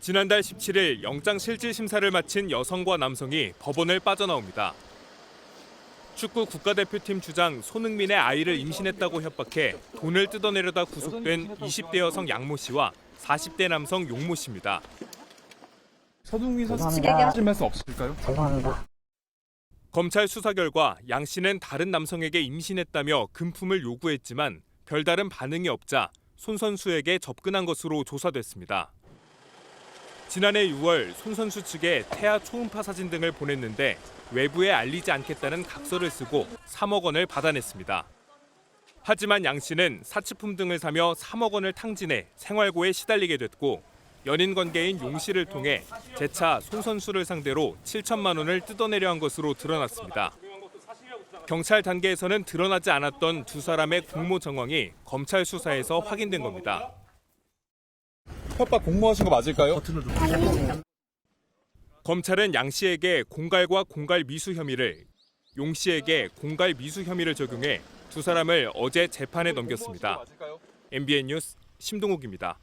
지난달 17일 영장실질심사를 마친 여성과 남성이 법원을 빠져나옵니다. 축구 국가대표팀 주장 손흥민의 아이를 임신했다고 협박해 돈을 뜯어내려다 구속된 20대 여성 양모 씨와 40대 남성 용모 씨입니다. 손흥민 선수 측에게 하실 말씀 없으실까요? 죄송합니다. 검찰 수사 결과 양 씨는 다른 남성에게 임신했다며 금품을 요구했지만 별다른 반응이 없자 손 선수에게 접근한 것으로 조사됐습니다. 지난해 6월 손 선수 측에 태아 초음파 사진 등을 보냈는데 외부에 알리지 않겠다는 각서를 쓰고 3억 원을 받아냈습니다. 하지만 양 씨는 사치품 등을 사며 3억 원을 탕진해 생활고에 시달리게 됐고 연인 관계인 용 씨를 통해 재차 손 선수를 상대로 7천만 원을 뜯어내려 한 것으로 드러났습니다. 경찰 단계에서는 드러나지 않았던 두 사람의 공모 정황이 검찰 수사에서 확인된 겁니다. 협박 공모하신 거 맞을까요? 검찰은 양 씨에게 공갈과 공갈 미수 혐의를, 용 씨에게 공갈 미수 혐의를 적용해 두 사람을 어제 재판에 넘겼습니다. MBN 뉴스 심동욱입니다.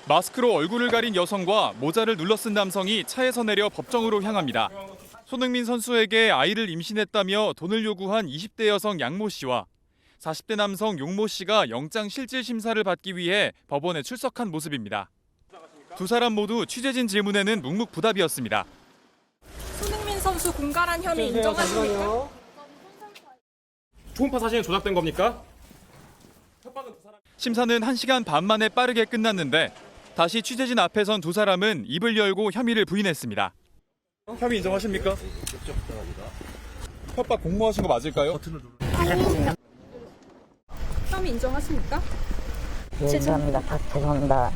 마스크로 얼굴을 가린 여성과 모자를 눌러쓴 남성이 차에서 내려 법정으로 향합니다. 손흥민 선수에게 아이를 임신했다며 돈을 요구한 20대 여성 양모 씨와 40대 남성 용모 씨가 영장 실질 심사를 받기 위해 법원에 출석한 모습입니다. 두 사람 모두 취재진 질문에는 묵묵부답이었습니다. 손흥민 선수 공갈한 혐의 인정하십니까? 초음파 사진이 조작된 겁니까? 심사는 1시간 반 만에 빠르게 끝났는데 다시 취재진 앞에 선 두 사람은 입을 열고 혐의를 부인했습니다. 혐의 인정하십니까? 협박 공모하신 거 맞을까요? 혐의 인정하십니까? 죄송합니다. 죄송합니다.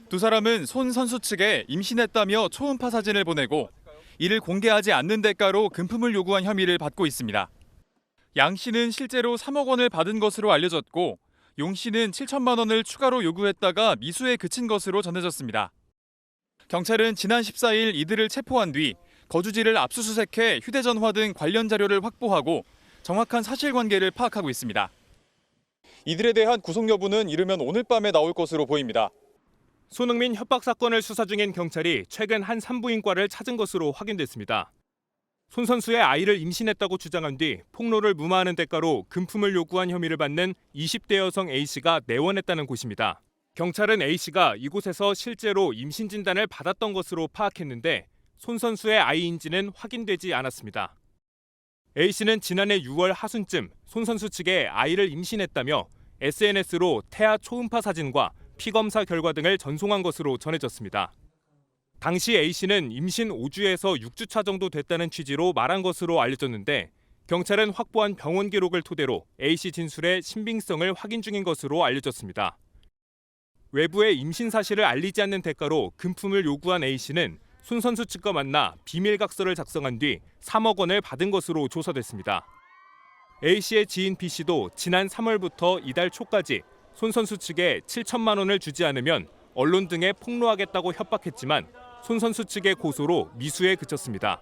두 사람은 손 선수 측에 임신했다며 초음파 사진을 보내고 이를 공개하지 않는 대가로 금품을 요구한 혐의를 받고 있습니다. 양 씨는 실제로 3억 원을 받은 것으로 알려졌고 용 씨는 7천만 원을 추가로 요구했다가 미수에 그친 것으로 전해졌습니다. 경찰은 지난 14일 이들을 체포한 뒤 거주지를 압수수색해 휴대전화 등 관련 자료를 확보하고 정확한 사실관계를 파악하고 있습니다. 이들에 대한 구속 여부는 이르면 오늘 밤에 나올 것으로 보입니다. 손흥민 협박 사건을 수사 중인 경찰이 최근 한 산부인과를 찾은 것으로 확인됐습니다. 손 선수의 아이를 임신했다고 주장한 뒤 폭로를 무마하는 대가로 금품을 요구한 혐의를 받는 20대 여성 A씨가 내원했다는 곳입니다. 경찰은 A씨가 이곳에서 실제로 임신 진단을 받았던 것으로 파악했는데 손 선수의 아이인지는 확인되지 않았습니다. A씨는 지난해 6월 하순쯤 손 선수 측에 아이를 임신했다며 SNS로 태아 초음파 사진과 피검사 결과 등을 전송한 것으로 전해졌습니다. 당시 A씨는 임신 5주에서 6주차 정도 됐다는 취지로 말한 것으로 알려졌는데 경찰은 확보한 병원 기록을 토대로 A씨 진술의 신빙성을 확인 중인 것으로 알려졌습니다. 외부에 임신 사실을 알리지 않는 대가로 금품을 요구한 A씨는 손 선수 측과 만나 비밀각서를 작성한 뒤 3억 원을 받은 것으로 조사됐습니다. A씨의 지인 B씨도 지난 3월부터 이달 초까지 손 선수 측에 7천만 원을 주지 않으면 언론 등에 폭로하겠다고 협박했지만 손 선수 측의 고소로 미수에 그쳤습니다.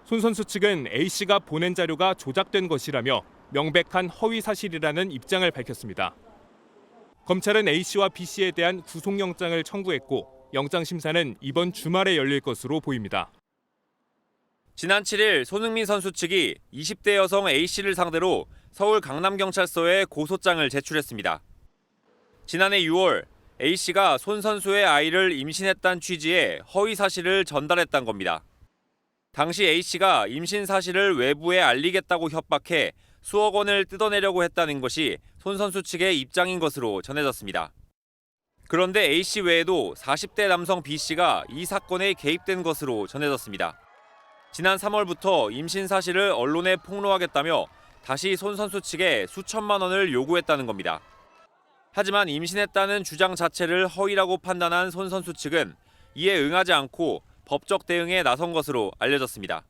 손 선수 측은 A씨가 보낸 자료가 조작된 것이라며 명백한 허위 사실이라는 입장을 밝혔습니다. 검찰은 A씨와 B씨에 대한 구속영장을 청구했고 영장 심사는 이번 주말에 열릴 것으로 보입니다. 지난 7일 손흥민 선수 측이 20대 여성 A씨를 상대로 서울 강남경찰서에 고소장을 제출했습니다. 지난해 6월 A씨가 손 선수의 아이를 임신했다는 취지의 허위 사실을 전달했던 겁니다. 당시 A씨가 임신 사실을 외부에 알리겠다고 협박해 수억 원을 뜯어내려고 했다는 것이 손 선수 측의 입장인 것으로 전해졌습니다. 그런데 A씨 외에도 40대 남성 B씨가 이 사건에 개입된 것으로 전해졌습니다. 지난 3월부터 임신 사실을 언론에 폭로하겠다며 다시 손 선수 측에 수천만 원을 요구했다는 겁니다. 하지만 임신했다는 주장 자체를 허위라고 판단한 손 선수 측은 이에 응하지 않고 법적 대응에 나선 것으로 알려졌습니다.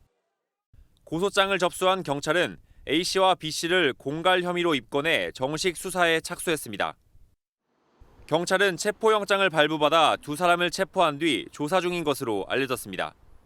고소장을 접수한 경찰은 A씨와 B씨를 공갈 혐의로 입건해 정식 수사에 착수했습니다. 경찰은 체포영장을 발부받아 두 사람을 체포한 뒤 조사 중인 것으로 알려졌습니다.